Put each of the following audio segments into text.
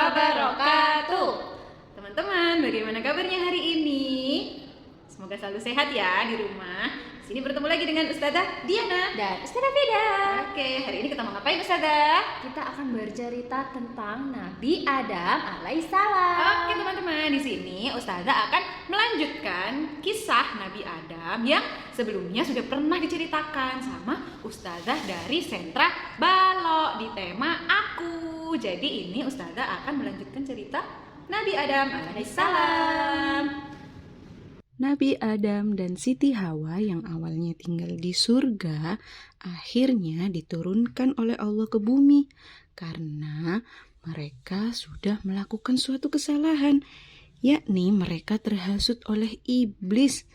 wabarakatuh. Teman-teman, bagaimana kabarnya hari ini? Semoga selalu sehat ya di rumah. Sini bertemu lagi dengan Ustazah Diana dan Ustazah Fida. Oke, hari ini kita mau ngapain Ustazah? Kita akan bercerita tentang Nabi Adam alaihissalam. Oke teman-teman, di sini Ustazah akan melanjutkan kisah Nabi Adam yang sebelumnya sudah pernah diceritakan sama Ustazah dari Sentra Balok di tema Aku. Jadi ini Ustazah akan melanjutkan cerita Nabi Adam alaihissalam. Nabi Adam dan Siti Hawa yang awalnya tinggal di surga akhirnya diturunkan oleh Allah ke bumi karena mereka sudah melakukan suatu kesalahan, yakni mereka terhasut oleh iblis.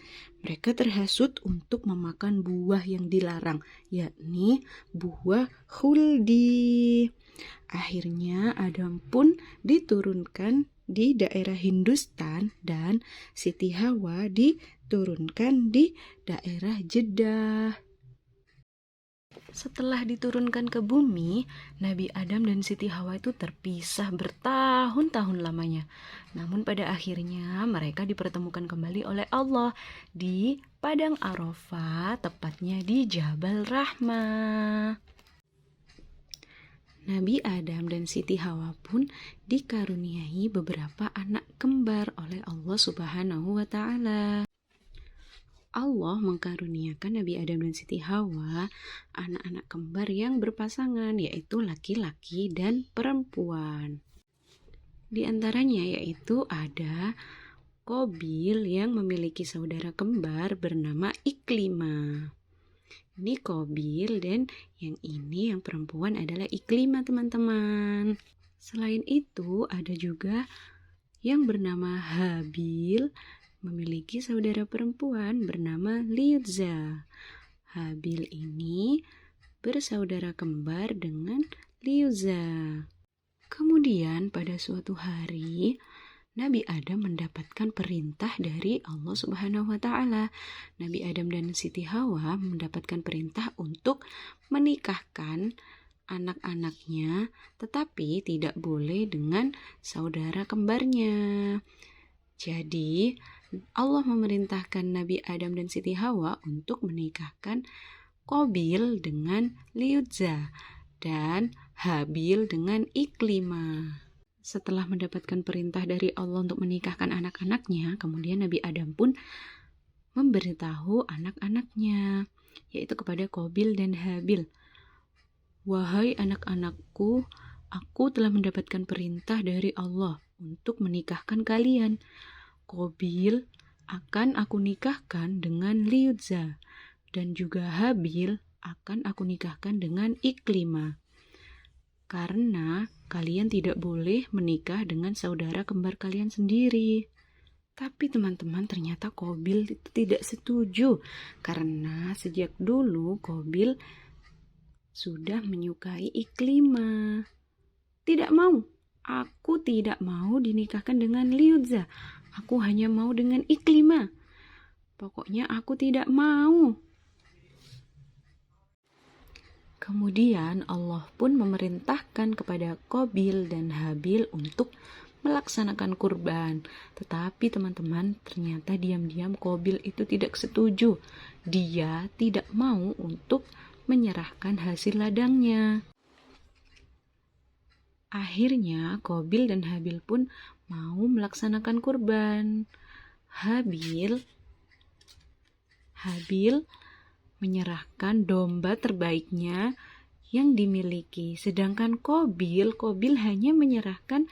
Mereka terhasut untuk memakan buah yang dilarang, yakni buah khuldi. Akhirnya Adam pun diturunkan di daerah Hindustan dan Siti Hawa diturunkan di daerah Jeddah. Setelah diturunkan ke bumi, Nabi Adam dan Siti Hawa itu terpisah bertahun-tahun lamanya. Namun pada akhirnya mereka dipertemukan kembali oleh Allah di Padang Arafah, tepatnya di Jabal Rahmah. Nabi Adam dan Siti Hawa pun dikaruniai beberapa anak kembar oleh Allah Subhanahu wa Ta'ala. Allah mengkaruniakan Nabi Adam dan Siti Hawa anak-anak kembar yang berpasangan, yaitu laki-laki dan perempuan. Di antaranya yaitu ada Qabil yang memiliki saudara kembar bernama Iklimah. Ini Qabil dan yang ini yang perempuan adalah Iklimah, teman-teman. Selain itu ada juga yang bernama Habil memiliki saudara perempuan bernama Liuza. Habil ini bersaudara kembar dengan Liuza. Kemudian pada suatu hari Nabi Adam mendapatkan perintah dari Allah Subhanahu wa Ta'ala. Nabi Adam dan Siti Hawa mendapatkan perintah untuk menikahkan anak-anaknya, tetapi tidak boleh dengan saudara kembarnya. Jadi, Allah memerintahkan Nabi Adam dan Siti Hawa untuk menikahkan Qabil dengan Liuza dan Habil dengan Iklimah. Setelah mendapatkan perintah dari Allah untuk menikahkan anak-anaknya, kemudian Nabi Adam pun memberitahu anak-anaknya, yaitu kepada Qabil dan Habil. Wahai anak-anakku, aku telah mendapatkan perintah dari Allah untuk menikahkan kalian. Qabil akan aku nikahkan dengan Liuza, dan juga Habil akan aku nikahkan dengan Iklimah. Karena kalian tidak boleh menikah dengan saudara kembar kalian sendiri. Tapi teman-teman, ternyata Qabil itu tidak setuju. Karena sejak dulu Qabil sudah menyukai Iklimah. Tidak mau. Aku tidak mau dinikahkan dengan Liuza. Aku hanya mau dengan Iklimah. Pokoknya aku tidak mau. Kemudian Allah pun memerintahkan kepada Qabil dan Habil untuk melaksanakan kurban. Tetapi teman-teman, ternyata diam-diam Qabil itu tidak setuju. Dia tidak mau untuk menyerahkan hasil ladangnya. Akhirnya Qabil dan Habil pun mau melaksanakan kurban. Habil menyerahkan domba terbaiknya yang dimiliki, sedangkan Qabil hanya menyerahkan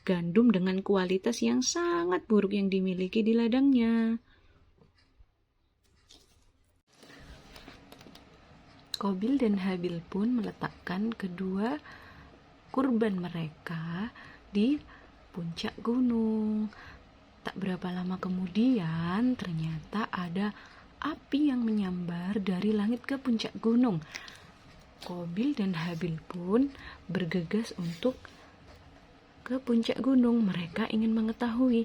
gandum dengan kualitas yang sangat buruk yang dimiliki di ladangnya. Qabil dan Habil pun meletakkan kedua kurban mereka di puncak gunung. Tak berapa lama kemudian ternyata ada api yang menyambar dari langit ke puncak gunung. Qabil dan Habil pun bergegas untuk ke puncak gunung. Mereka ingin mengetahui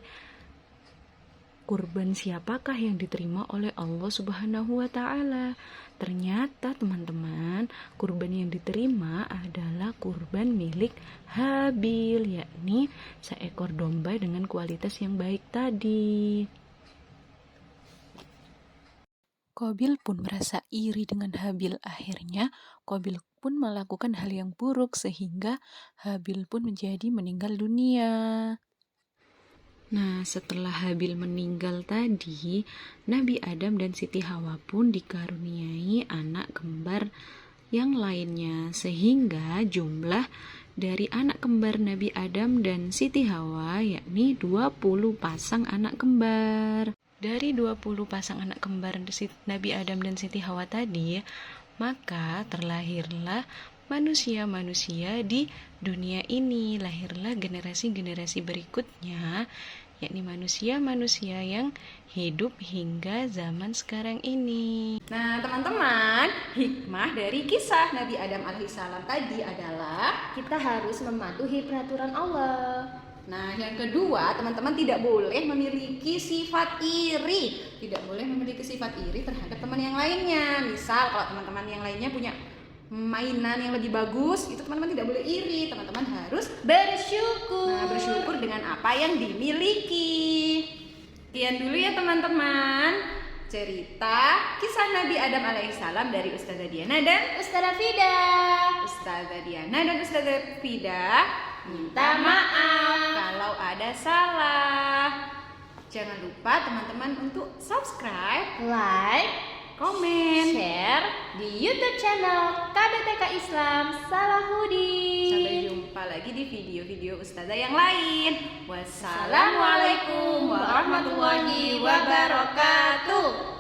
kurban siapakah yang diterima oleh Allah Subhanahu wa Ta'ala? Ternyata teman-teman, kurban yang diterima adalah kurban milik Habil, yakni seekor domba dengan kualitas yang baik tadi. Qabil pun merasa iri dengan Habil. Akhirnya Qabil pun melakukan hal yang buruk sehingga Habil pun meninggal dunia. Nah, setelah Habil meninggal tadi, Nabi Adam dan Siti Hawa pun dikaruniai anak kembar yang lainnya, sehingga jumlah dari anak kembar Nabi Adam dan Siti Hawa yakni 20 pasang anak kembar. Dari 20 pasang anak kembar Nabi Adam dan Siti Hawa tadi, maka terlahirlah manusia-manusia di dunia ini. Lahirlah generasi-generasi berikutnya, yakni manusia-manusia yang hidup hingga zaman sekarang ini. Nah, teman-teman, hikmah dari kisah Nabi Adam alaihissalam tadi adalah Kita harus mematuhi peraturan Allah. Nah, yang kedua, teman-teman tidak boleh memiliki sifat iri. Tidak boleh memiliki sifat iri terhadap teman yang lainnya. Misal, kalau teman-teman yang lainnya punya mainan yang lebih bagus, itu teman-teman tidak boleh iri. Teman-teman harus Bersyukur. Nah, bersyukur dengan apa yang dimiliki. Sekian dulu ya teman-teman, cerita kisah Nabi Adam alaihissalam dari Ustazah Diana dan Ustazah Fida. Ustazah Diana dan Ustazah Fida Minta maaf kalau ada salah. Jangan lupa teman-teman untuk subscribe, like, komen, share di YouTube channel KBTK Islam Salahuddin. Sampai jumpa lagi di video-video Ustazah yang lain. Wassalamualaikum warahmatullahi wabarakatuh.